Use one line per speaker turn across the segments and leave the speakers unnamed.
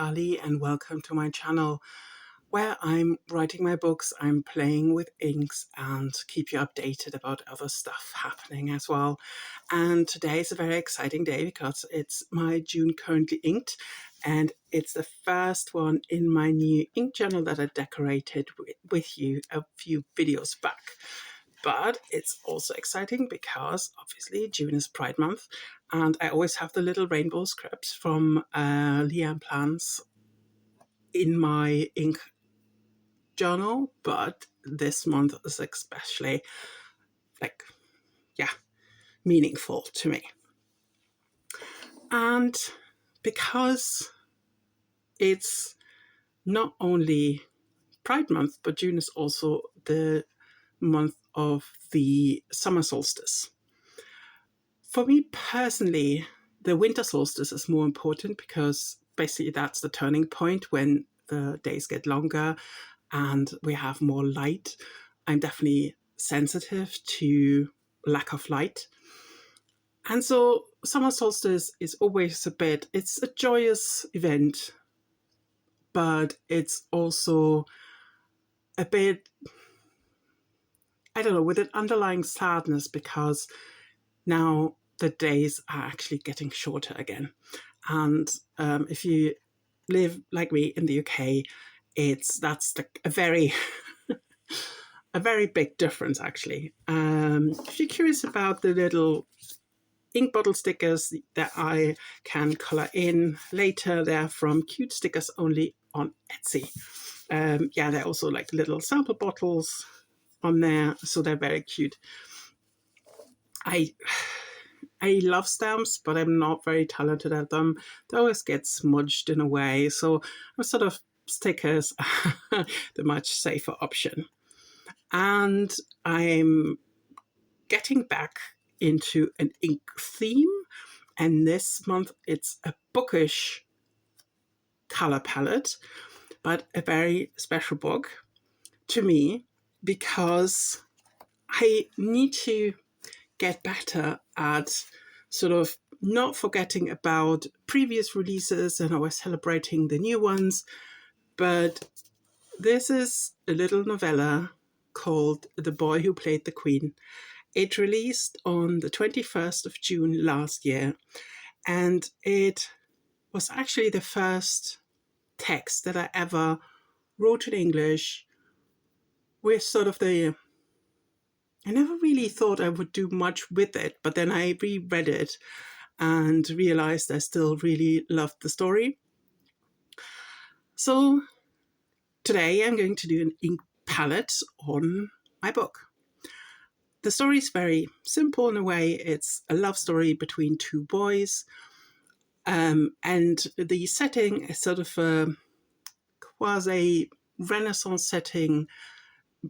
Ali, and welcome to my channel where I'm writing my books, I'm playing with inks and keep you updated about other stuff happening as well. And today is a very exciting day because it's my June Currently Inked, and it's the first one in my new ink journal that I decorated with you a few videos back. But it's also exciting because obviously June is Pride Month, and I always have the little rainbow scripts from Leanne Plans in my ink journal, but this month is especially meaningful to me. And because it's not only Pride Month, but June is also the month of the summer solstice. For me personally, the winter solstice is more important because basically that's the turning point when the days get longer and we have more light. I'm definitely sensitive to lack of light. And so summer solstice is always it's a joyous event, but it's also a bit, I don't know, with an underlying sadness because now the days are actually getting shorter again. And if you live like me in the UK, that's like a very a very big difference actually. If you're curious about the little ink bottle stickers that I can color in later, they're from Cute Stickers Only on Etsy. They're also like little sample bottles on there, so they're very cute. I love stamps, but I'm not very talented at them. They always get smudged in a way, so I'm sort of stickers the much safer option. And I'm getting back into an ink theme, and this month it's a bookish color palette, but a very special book to me because I need to get better at sort of not forgetting about previous releases and always celebrating the new ones. But this is a little novella called The Boy Who Played the Queen. It released on the 21st of June last year, and it was actually the first text that I ever wrote in English with sort of I never really thought I would do much with it, but then I reread it and realized I still really loved the story. So today I'm going to do an ink palette on my book. The story is very simple in a way. It's a love story between two boys, and the setting is sort of a quasi-Renaissance setting,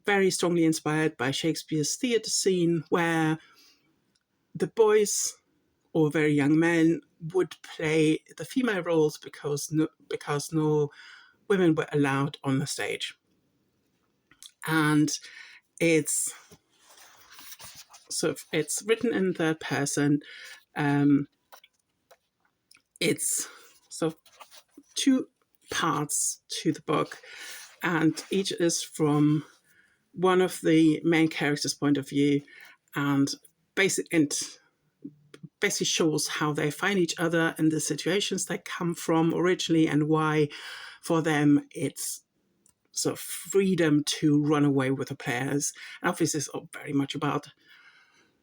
very strongly inspired by Shakespeare's theatre scene, where the boys, or very young men, would play the female roles because no women were allowed on the stage. And it's written in third person. It's sort of two parts to the book, and each is from one of the main characters' point of view, and basically shows how they find each other and the situations they come from originally, and why for them it's sort of freedom to run away with the players. And obviously it's all very much about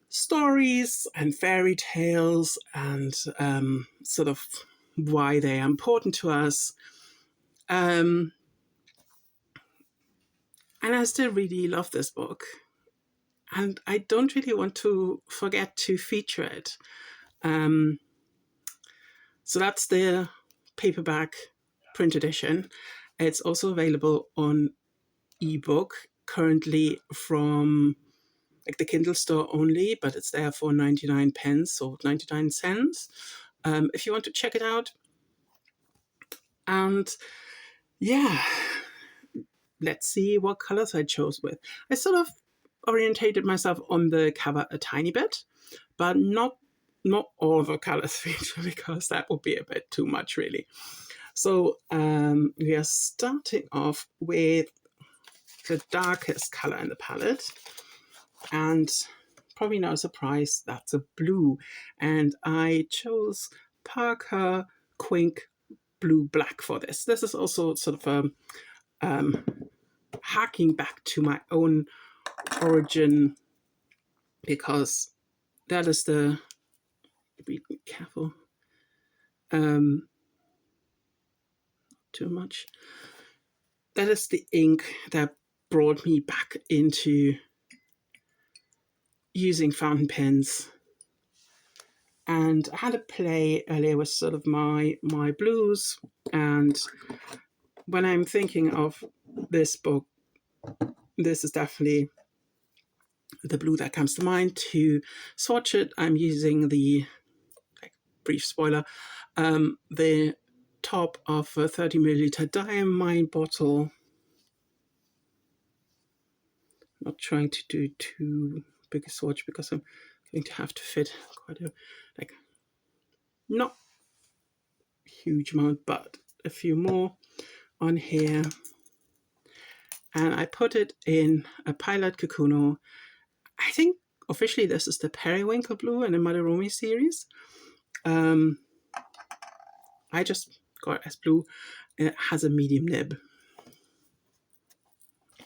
stories and fairy tales and sort of why they are important to us. And I still really love this book, and I don't really want to forget to feature it. So that's the paperback print edition. It's also available on ebook currently from like the Kindle store only, but it's there for 99 pence or 99 cents if you want to check it out. And let's see what colors I chose with. I sort of orientated myself on the cover a tiny bit, but not all the colors feature, because that would be a bit too much really. So we are starting off with the darkest color in the palette, and probably no surprise, that's a blue. And I chose Parker Quink Blue Black for this. This is also sort of harking back to my own origin, because that is the, be careful, too much. That is the ink that brought me back into using fountain pens. And I had a play earlier with sort of my blues, and when I'm thinking of this book, this is definitely the blue that comes to mind. To swatch it, I'm using the, like, brief spoiler, the top of a 30 milliliter diamine bottle. Not trying to do too big a swatch because I'm going to have to fit quite a, like, not huge amount, but a few more on here. And I put it in a Pilot Kakuno. I think officially this is the Periwinkle Blue in the Madarumi series. I just got it as blue, and it has a medium nib.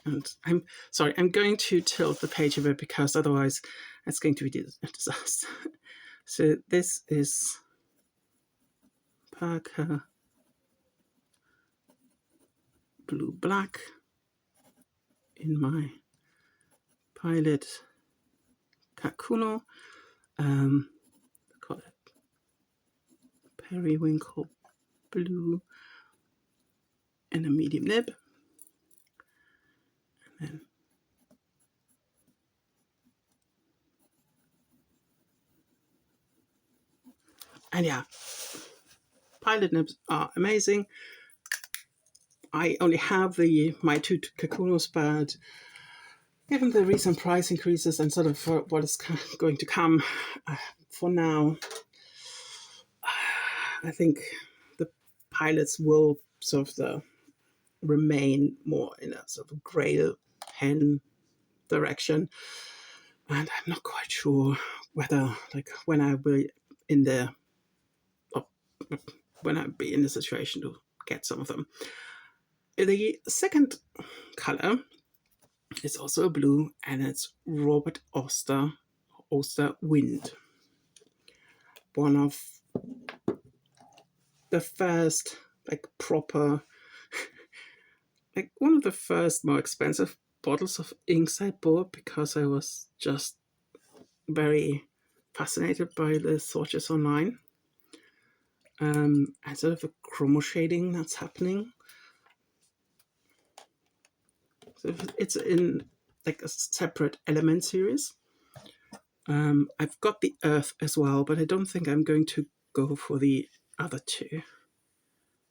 And I'm sorry, I'm going to tilt the page a bit because otherwise it's going to be a disaster. So this is Parker Blue Black in my Pilot Kakuno. Call it Periwinkle Blue in a medium nib. And then yeah, Pilot nibs are amazing. I only have my two Kakunos, but given the recent price increases and sort of what is going to come, for now, I think the Pilots will sort of remain more in a sort of grail pen direction. And I'm not quite sure whether, like, when I will be in the situation to get some of them. The second color is also a blue, and it's Robert Oster Wind. One of the first, like, proper, like, one of the first more expensive bottles of inks I bought, because I was just very fascinated by the swatches online. And sort of a chromo shading that's happening. So it's in, like, a separate element series. I've got the earth as well, but I don't think I'm going to go for the other two.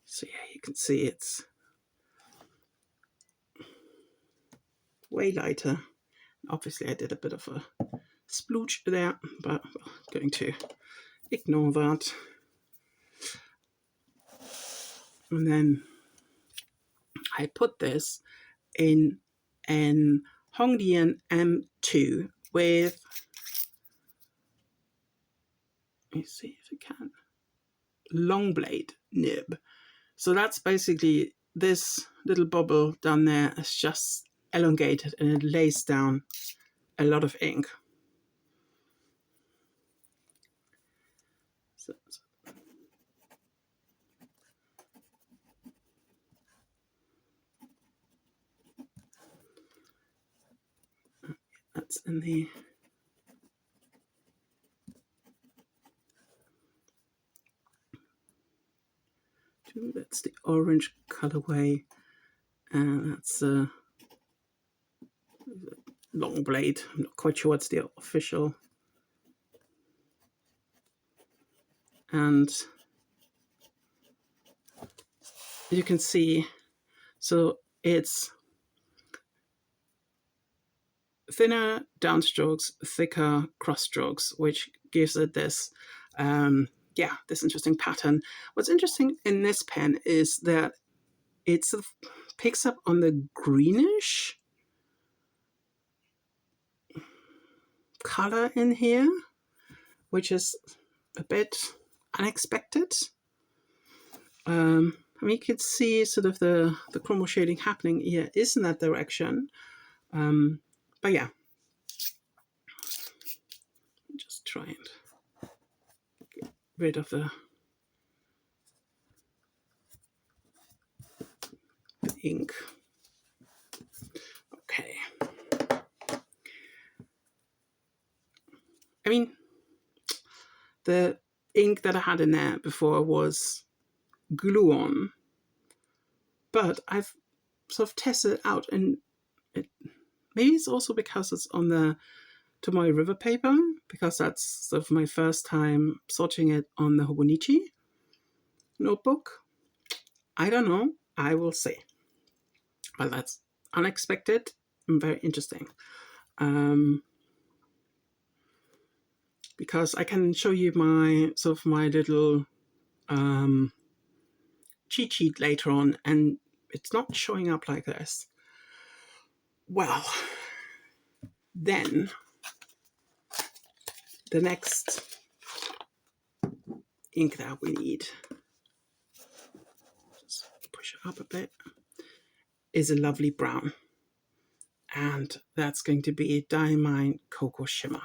So yeah, you can see it's way lighter. Obviously I did a bit of a splooge there, but I'm going to ignore that. And then I put this in an Hongdian M2 with, let me see if I can, long blade nib. So that's basically, this little bubble down there is just elongated and it lays down a lot of ink. So that's in the that's the orange colorway, and that's a long blade. I'm not quite sure what's the official. And you can see, so it's thinner downstrokes, thicker cross strokes, which gives it this yeah, this interesting pattern. What's interesting in this pen is that it sort of picks up on the greenish color in here, which is a bit unexpected. I mean, you can see sort of the chromo shading happening here is in that direction. But yeah, just try and get rid of the ink. Okay. I mean, the ink that I had in there before was glue-on, but I've sort of tested it out, and maybe it's also because it's on the Tomoe River paper, because that's sort of my first time swatching it on the Hobonichi notebook. I don't know. I will see. But that's unexpected and very interesting. Because I can show you my sort of my little cheat sheet later on, and it's not showing up like this. Well, then the next ink that we need, just push it up a bit, is a lovely brown. And that's going to be Diamine Cocoa Shimmer.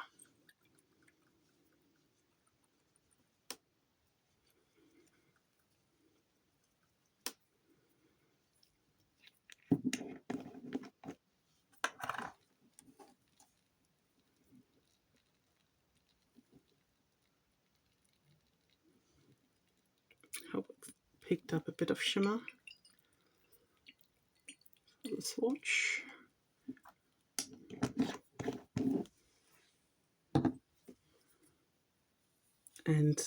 Hope it picked up a bit of shimmer. The swatch. And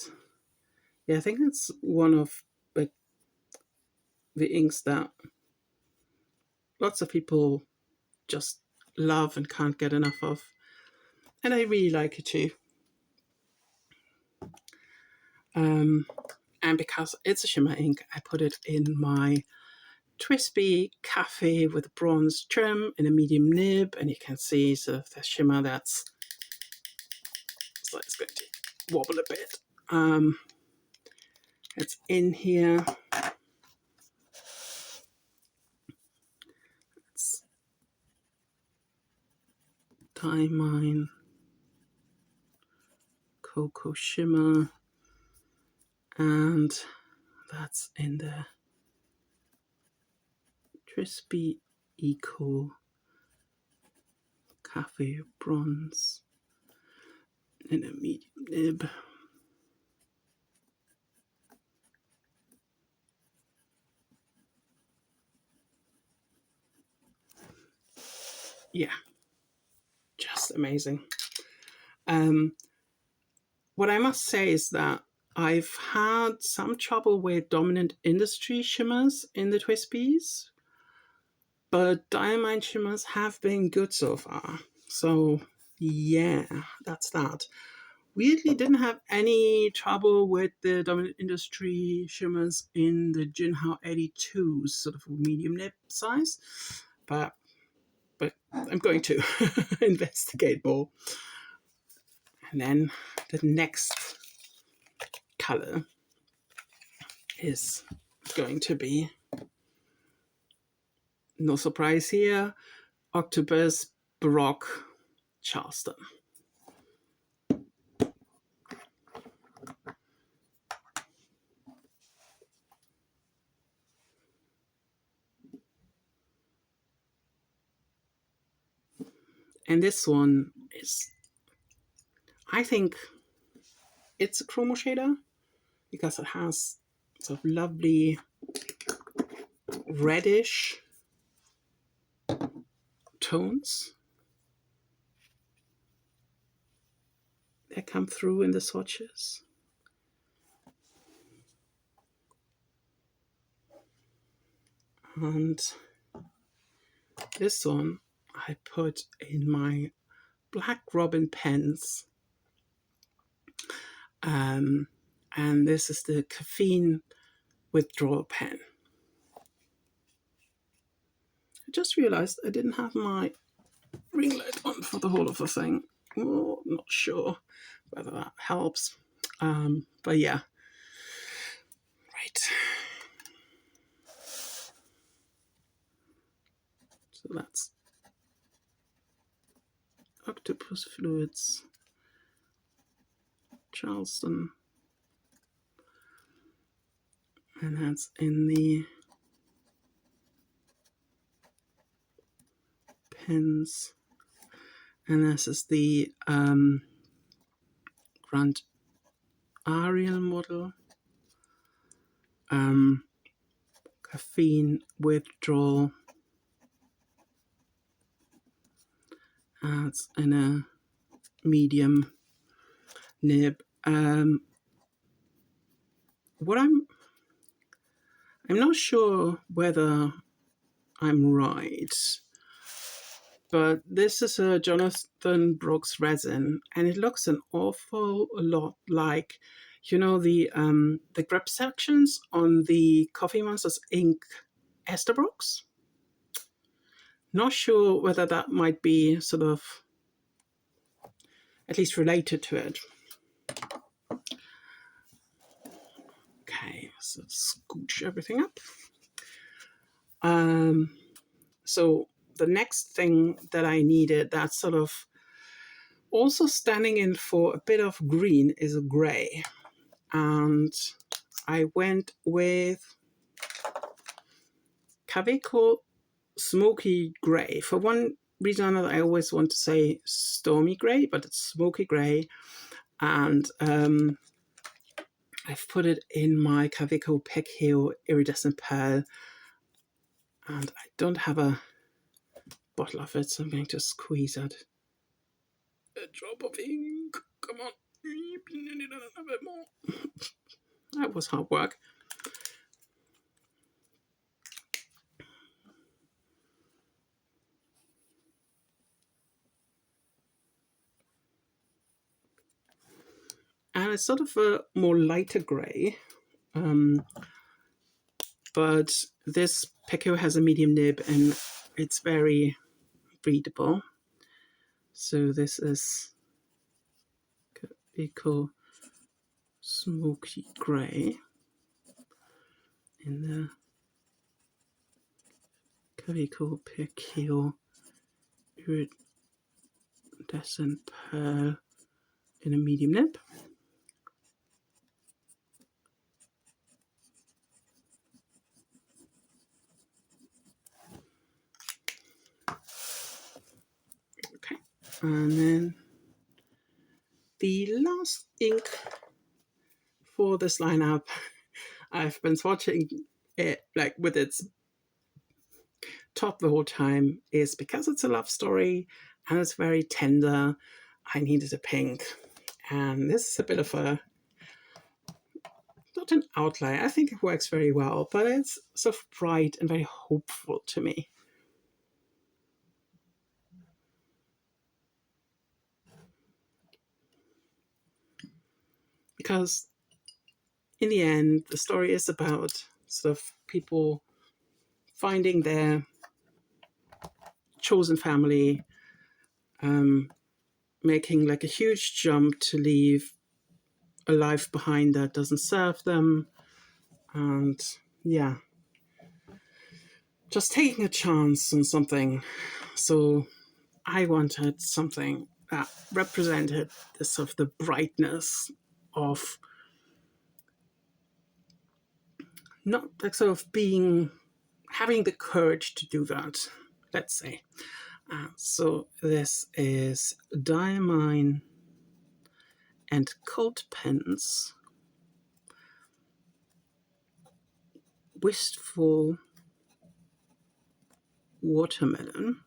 yeah, I think that's one of the inks that lots of people just love and can't get enough of. And I really like it too. And because it's a shimmer ink, I put it in my Twisby Cafe with bronze trim in a medium nib, and you can see sort of the shimmer that's, so it's going to wobble a bit. It's in here. It's Diamine Cocoa Shimmer, and that's in the Twisby Eco Cafe Bronze in a medium nib. Yeah, just amazing. What I must say is that I've had some trouble with dominant industry shimmers in the Twisbies, but Diamine shimmers have been good so far. So yeah, that's that. Weirdly, didn't have any trouble with the dominant industry shimmers in the Jinhao 82 sort of medium nib size, but I'm going to investigate more. And then the next color is going to be, no surprise here, Octopus Baroque Charleston. And this one is, I think it's a chromo shader because it has sort of lovely reddish tones that come through in the swatches. And this one I put in my Black Robin pens and this is the caffeine withdrawal pen. I just realized I didn't have my ring light on for the whole of the thing. Oh, not sure whether that helps. But yeah. Right. So that's Octopus Fluids, Charleston. And that's in the pens. And this is the Grand Ariel model. Caffeine withdrawal. It's in a medium nib. What I'm not sure whether I'm right, but this is a Jonathan Brooks resin, and it looks an awful lot like, you know, the grip sections on the Coffee Monsters Inc. Esterbrook's. Not sure whether that might be sort of at least related to it. Okay, so scooch everything up. So the next thing that I needed that's sort of also standing in for a bit of green is a gray. And I went with Kaweco Smoky Gray. For one reason or another, I always want to say Stormy Gray, but it's Smoky Gray. And I've put it in my Kaweco Pekio Iridescent Pearl. And I don't have a bottle of it, so I'm going to squeeze out a drop of ink. Come on. A bit more. That was hard work. And it's sort of a more lighter grey. But this Pekio has a medium nib and it's very readable. So this is Kaweco Smoky Grey in the Kaweco Pekio Iridescent Pearl in a medium nib. Okay, and then the last ink for this lineup, I've been swatching it like with its top the whole time, is because it's a love story and it's very tender. I needed a pink, and this is a bit of a, not an outlier. I think it works very well, but it's sort of bright and very hopeful to me. Because in the end, the story is about sort of people finding their chosen family, making like a huge jump to leave a life behind that doesn't serve them, and yeah, just taking a chance on something. So I wanted something that represented the sort of the brightness of not like sort of having the courage to do that, let's say. So this is Diamine and Cold Pens Wistful Watermelon,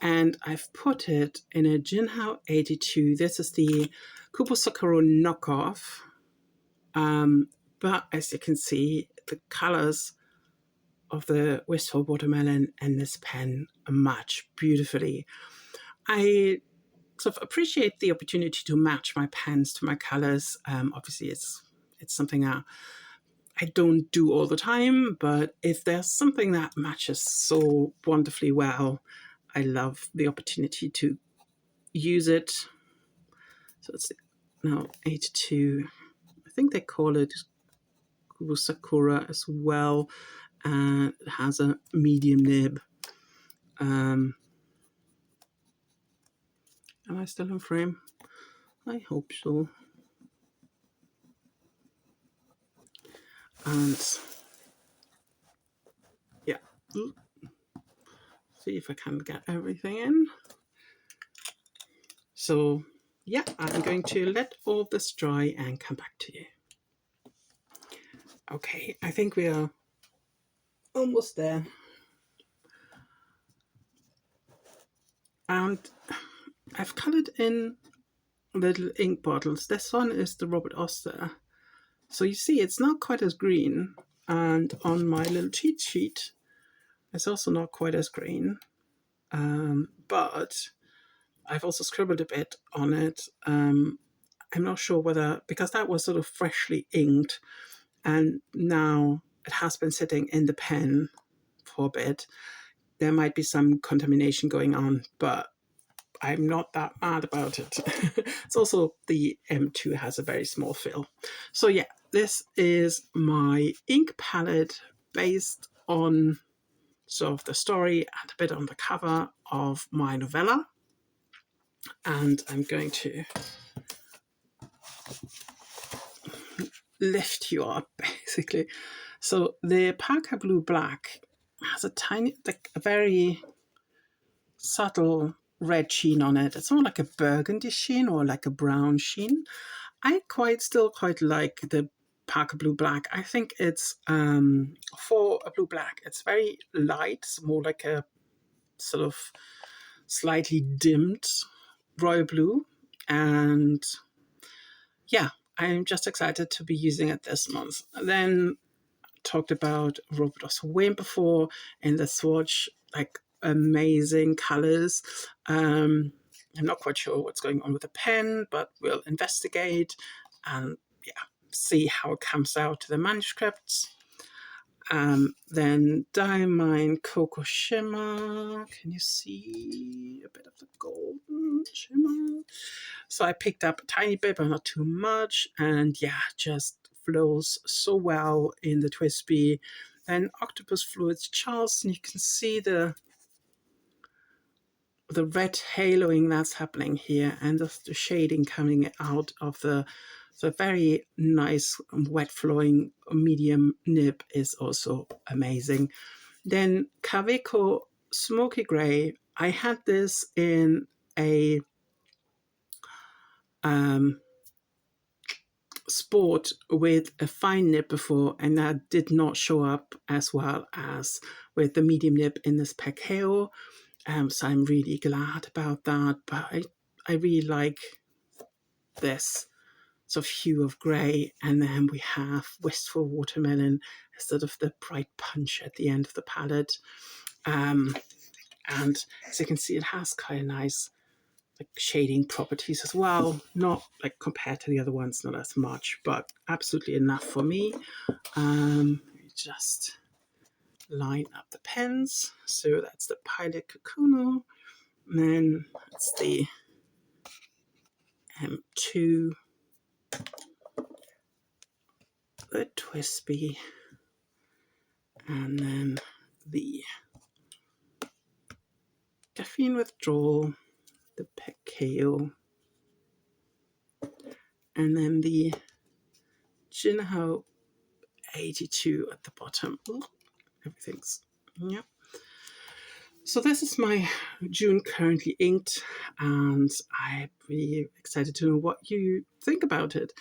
and I've put it in a Jinhao 82. This is the Kubo-Sakura knockoff, but as you can see, the colors of the Wistful Watermelon and this pen match beautifully. I sort of appreciate the opportunity to match my pens to my colors. Obviously, it's something that I don't do all the time, but if there's something that matches so wonderfully well, I love the opportunity to use it. So it's now 82. I think they call it Sakura as well, and it has a medium nib. Am I still in frame? I hope so. And yeah, see if I can get everything in. So yeah, I'm going to let all this dry and come back to you. Okay, I think we are almost there. And I've colored in little ink bottles. This one is the Robert Oster. So you see it's not quite as green, and on my little cheat sheet it's also not quite as green, but I've also scribbled a bit on it. I'm not sure whether, because that was sort of freshly inked and now it has been sitting in the pen for a bit, there might be some contamination going on, but I'm not that mad about it. It's also the M2 has a very small fill. So yeah, this is my ink palette based on sort of the story and a bit on the cover of my novella. And I'm going to lift you up, basically. So the Parker Blue Black has a tiny, like a very subtle red sheen on it. It's more like a burgundy sheen or like a brown sheen. I still quite like the Parker Blue Black. I think it's for a blue black, it's very light. It's more like a sort of slightly dimmed royal blue. And yeah, I'm just excited to be using it this month. Then talked about Robert Oswald before in the swatch, like amazing colors. I'm not quite sure what's going on with the pen, but we'll investigate and see how it comes out to the manuscripts. Then Diamine Cocoa Shimmer. Can you see a bit of the golden shimmer? So I picked up a tiny bit, but not too much. And just flows so well in the Twisby. And Octopus Fluids Charleston, you can see the red haloing that's happening here, and the shading coming out of the very nice wet flowing medium nib is also amazing. Then Kaweco Smoky Grey, I had this in a sport with a fine nib before, and that did not show up as well as with the medium nib in this Pacao. So I'm really glad about that, but I really like this sort of hue of grey, and then we have Wistful Watermelon as sort of the bright punch at the end of the palette. And as you can see, it has kind of nice like shading properties as well, not like compared to the other ones, not as much, but absolutely enough for me. Just line up the pens. So that's the Pilot Cocoon, and then it's the M2, the Twisby, and then the Caffeine Withdrawal, the Pecao, and then the Jinho 82 at the bottom. Ooh, everything's, yeah. So this is my June currently inked, and I'm really excited to know what you think about it.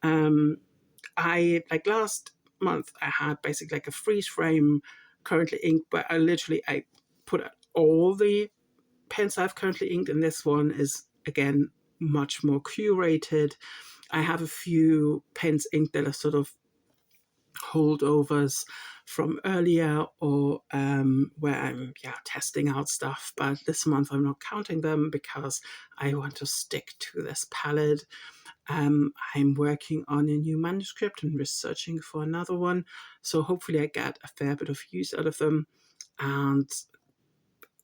I, like last month, I had basically like a freeze frame currently inked, but I put all the pens I've currently inked, and this one is again much more curated. I have a few pens inked that are sort of holdovers, from earlier, or where I'm testing out stuff. But this month I'm not counting them because I want to stick to this palette. I'm working on a new manuscript and researching for another one, so hopefully I get a fair bit of use out of them. And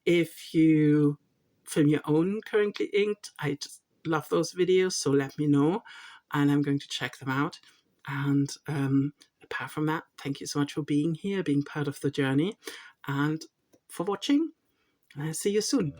if you film your own currently inked, I just love those videos, so let me know, and I'm going to check them out. And apart from that, thank you so much for being here, being part of the journey, and for watching. And I'll see you soon.